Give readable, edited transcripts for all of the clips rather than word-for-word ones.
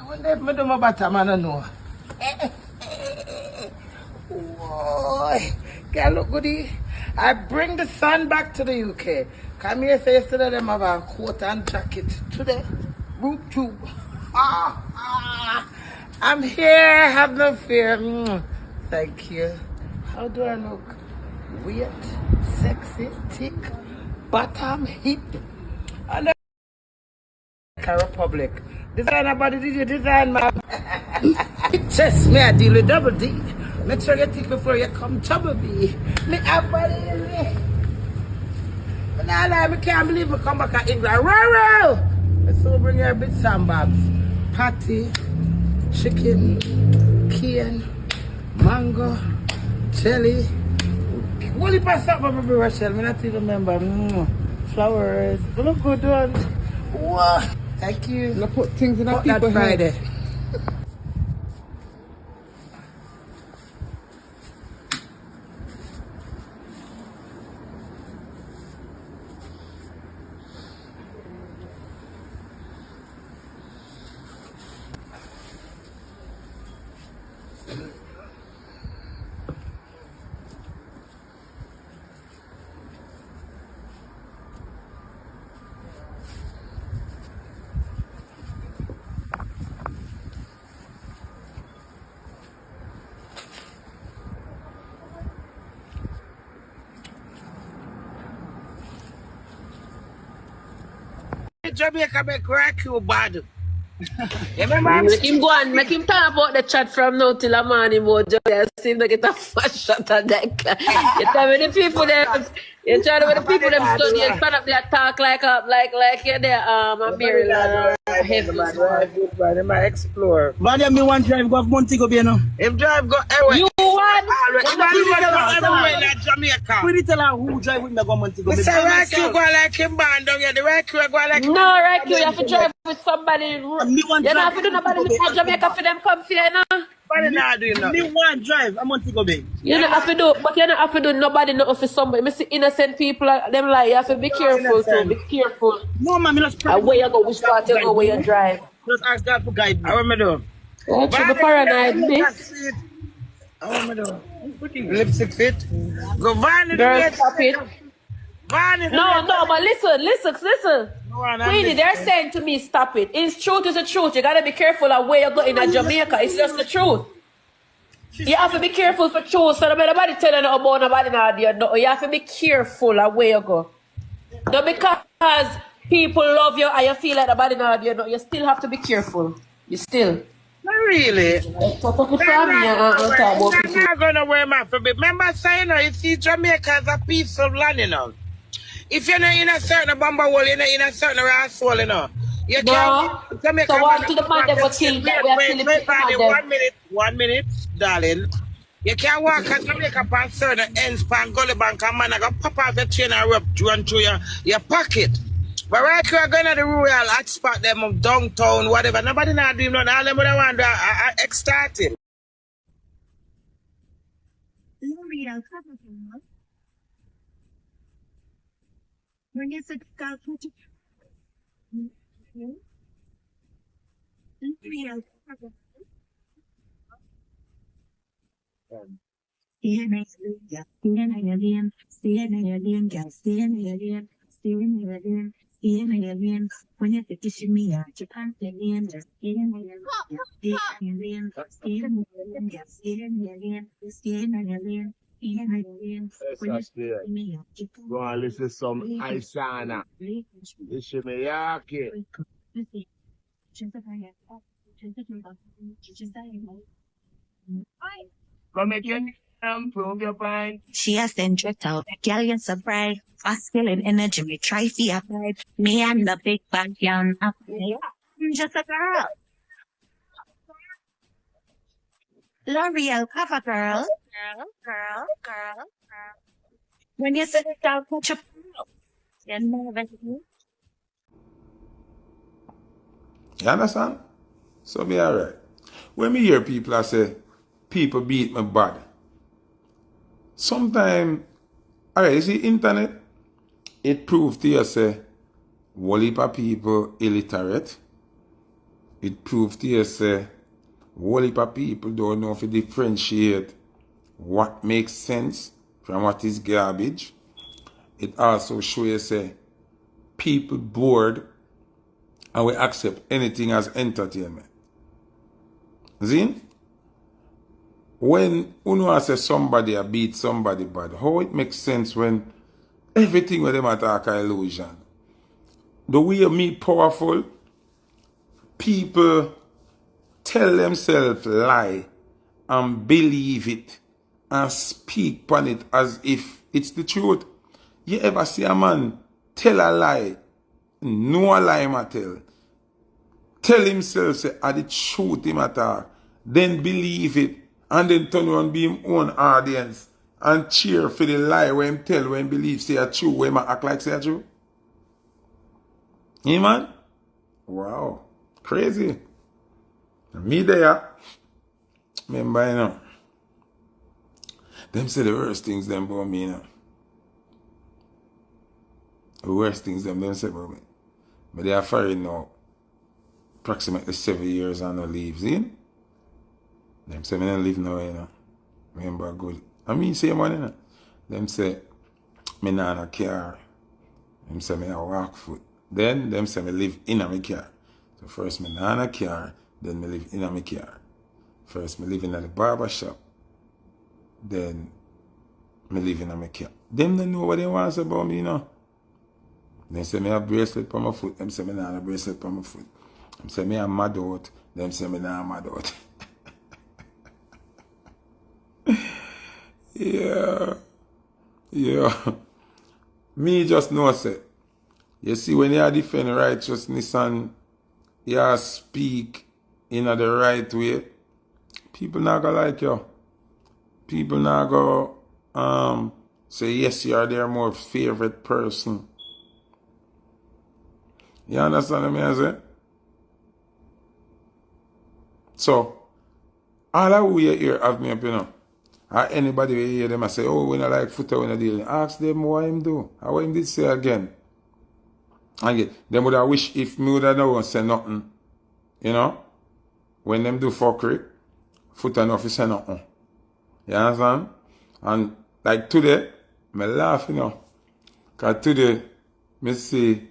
When they do my bottom, I don't know. Boy, girl, look goody. I bring the sun back to the UK. Come here, say yesterday them have a coat and jacket. Today, root tube. I'm here, have no fear. Thank you. How do I look? Weird, sexy, thick, bottom, hip. And a republic. Designer body, did you design my chest? Me, I deal with double D. Make sure you think before you come trouble me. Me have body in me. But now I can't believe me come back to England. Row. Let's so bring your bits and bobs. Patty, chicken, cane, mango, jelly. What if I stop my baby Rachel? I not even remember. Flowers. Look good one. Whoa. Thank you. Let's put things in our people Friday. Jamaica make rock you bad. You remember? Make him go and make him talk about the chat from now till the morning about just seem like get a first shot at that. You tell me the people them you try to the people them study and stand up there talk like you're there a Maryland heavy man. They might explore. But me one drive go Montego Bay now. If drive go everywhere. You want? Everywhere in Jamaica. Pretty tell her who drive with me go Montego Bay. Mr. Right you go like him band down here. The right you go like him. No, right you have to drive with somebody. You don't have to do nobody with Jamaica for them come here now. Me one drive, I'm Montego Bay. You don't have to do, but you don't have to do nobody not for somebody. I see innocent people like them like you have to be careful too. Be careful. No man, me not spread. Where you go, which part you go, where you drive. Just ask God to guide me. How am I doing? Oh, you be paranoid, me. How am I doing? Lipstick fit. Go Vani. Girl, stop it. Vani. No, but listen. Queenie, they're saying to me, stop it. It's truth is the truth. You gotta be careful of where you go in Jamaica. It's just the truth. You have to be careful for truth. So nobody telling you about nobody now. You have to be careful of where you go. Not because people love you and you feel like nobody now. You still have to be careful. You still. Not really. So talk it from me and talk about I'm people. not gonna wear my forbid. Remember saying you see Jamaica as a piece of land, you know. If you're not in a certain bumper hole, you're not in a certain rass hole, you know. You No. can't. So what to the man that was killed? Wait, 1 minute, darling. You can't walk at Jamaica past certain ends, pan gully bank, and man, I got pop off the chain and run through your pocket. But right here, I'm going to the rural hotspot, them of downtown, whatever. Nobody not doing nothing. All them would want to extort it. When you said God, what you when you think you see me out, Japan, Go and listen to some Aisana. Ishimeyake. Come again, prove your point. She has then tricked out. Girl, you're so bright. Masculine energy, me try to apply. Me and the big bang young. I'm just a girl. L'Oreal cover girl. Girl. When you sit down, put your you're nervous. You understand? So me alright. When me hear people I say, people beat me bad. Sometimes, alright, you see internet, it proves to you say, whole heap of people illiterate, it proved to you say whole heap of people don't know if to differentiate what makes sense from what is garbage. It also shows you say people bored and we accept anything as entertainment. See? When you say somebody a beat somebody bad, how it makes sense when everything with them attack are illusion? The way you meet powerful, people tell themselves lie and believe it and speak upon it as if it's the truth. You ever see a man tell a lie, no a lie him a tell himself say the truth him attack, then believe it, and then turn around be him own audience and cheer for the lie when him tell when believe say a true, when him act like say a true? Yeah, man? Wow. Crazy. Me there, remember, you know, them say the worst things them about me, you know. The worst things them say about me. But they are firing now approximately 7 years and no leaves in. Them say me don't live now, you know. Remember good. I mean say man, you know. Them say me not in a car. Them say me a walk foot. Then them say me live in a my car. So first me not in a car, then me live in a my car. First me live in a the barber shop. Then me live in a my car. Them don't know what they want about me, you know. Them say me have bracelet on my foot. Them say me not a bracelet on my foot. Them say me a mad out. Them say me not a mad out. Yeah. Me just know say. You see when you defend righteousness and you speak in the right way, people not gonna like you. People not gonna say yes, you are their more favorite person. You understand what I say? So, all of you here have me up, you know. Or anybody will hear them and say, oh, when I like footer, when I deal. Ask them what him do. Or what him did say again. And yet, them would have wish if me would have never say nothing. You know? When them do fuckery, footer no fi say nothing. You understand? And like today, me laugh, you know. Because today, me see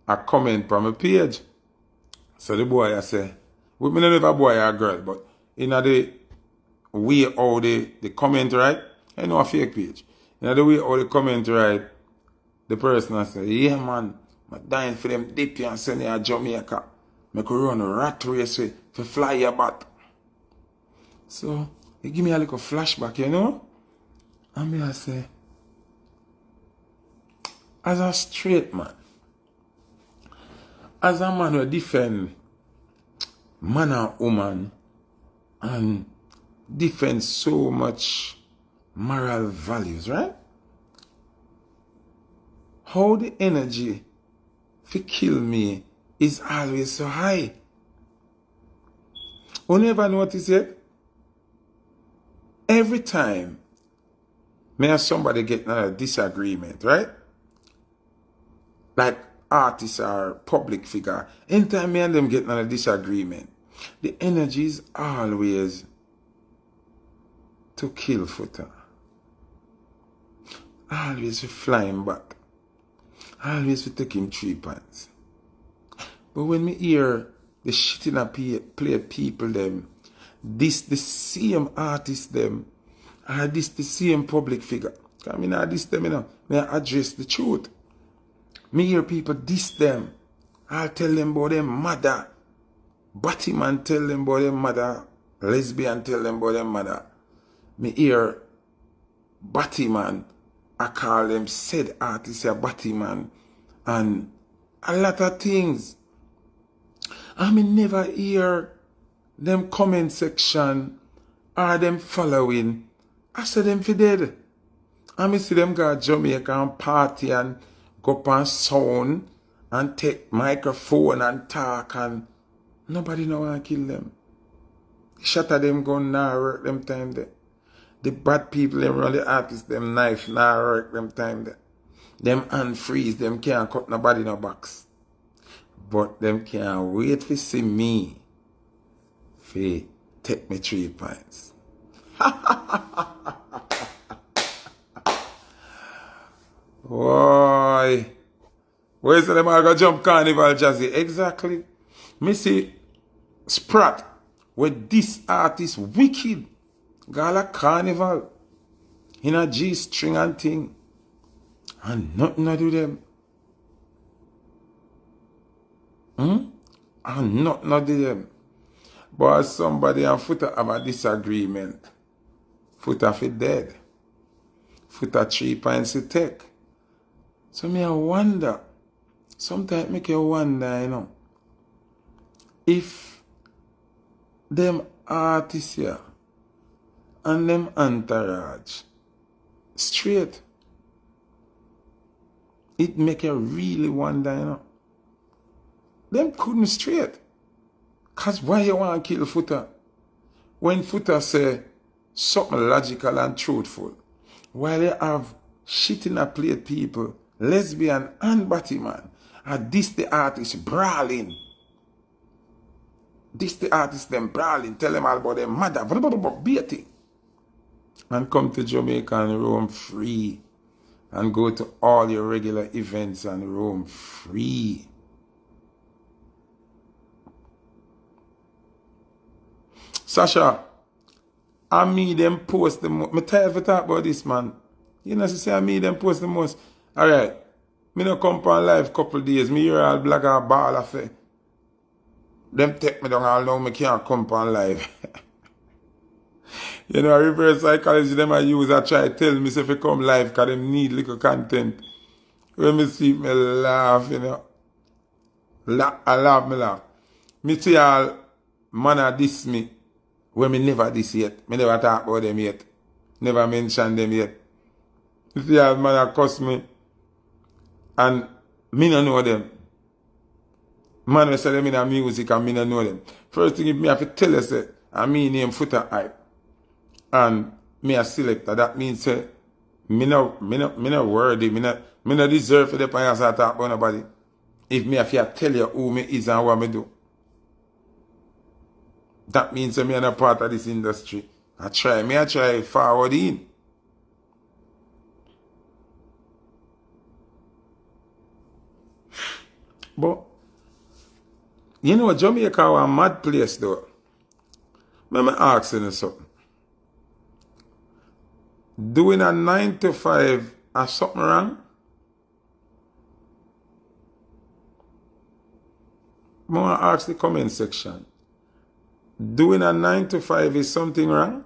a comment from my page. So the boy I say, we don't know if a boy or a girl, but in the way how the comment right, I know a fake page. In the way how the comment right, the person I say, yeah man, I'm dying for them dip and send you to Jamaica. I could run a rat race to fly your bat. So he give me a little flashback, you know? And me I say, as a straight man, as a man who defend man and woman and defend so much moral values, right? How the energy to kill me is always so high. You never notice it? Every time me and somebody get in a disagreement, right? Like artists or public figure, anytime me and them get in a disagreement, the energy is always to kill footer. Always for flying back. Always for taking 3 points. But when me hear the shit in a play people them, this the same artist them, or this the same public figure. I mean, I diss them, you know. Me address the truth. Me hear people diss them. I'll tell them about them mother. Batman tell them about them mother. Lesbian tell them about them mother. Me hear Batman. I call them said artist a Batman. And a lot of things. I mean never hear them comment section or them following. I say them for dead. I me see them go to Jamaica and party and go up and sound and take microphone and talk and nobody know want to kill them. Shatter them gun now work them time there. The bad people them run the artists them knife now work them time there. Them hand freeze them can't cut nobody no box. But them can't wait to see me fi take me 3 pints. Why? Where's them all go jump carnival jazzy? Exactly. Me see Sprat with this artist wicked. Gala carnival in a G-string and thing. And nothing to do them. And nothing to do them. But somebody and Foota have a disagreement. Foota fi dead. Foota 3 pints to take. So me I wonder. Sometimes make you wonder, you know. If them artists here and them entourage straight, it make you really wonder, you know. Them couldn't straight. Cause why you want to kill Foota? When Foota say something logical and truthful, while you have shit in a plate people, lesbian and batty man, and this the artist brawling. This the artist them brawling, tell them all about their mother, beating. And come to Jamaica and roam free. And go to all your regular events and roam free. Sasha, I me them post the most. I'm tired of talk about this, man. You know, say I me them post the most. Alright. Me no come on live couple days. Me hear all black and ball affair. Them take me down all now, me can't come on live. You know, reverse psychology them I use, I try to tell me if I come live because them need little content. When me see me laugh, you know. I laugh. Me see all man a diss me. When me never diss yet. Me never talk about them yet. Never mention them yet. You see all man a cuss me. And me no know them. Man will say them in a music and me no know them. First thing if me have to tell you say, I me name Foota Hype. And me a selector. That means say, me no worthy. Me no deserve for the players I talk about nobody. If me have to tell you who me is and what me do. That means that me are not part of this industry. I try forward in. But, you know, Jamaica was a mad place though. Let me ask you something. Doing a 9 to 5 is something wrong? I want to ask the comment section. Doing a 9 to 5 is something wrong?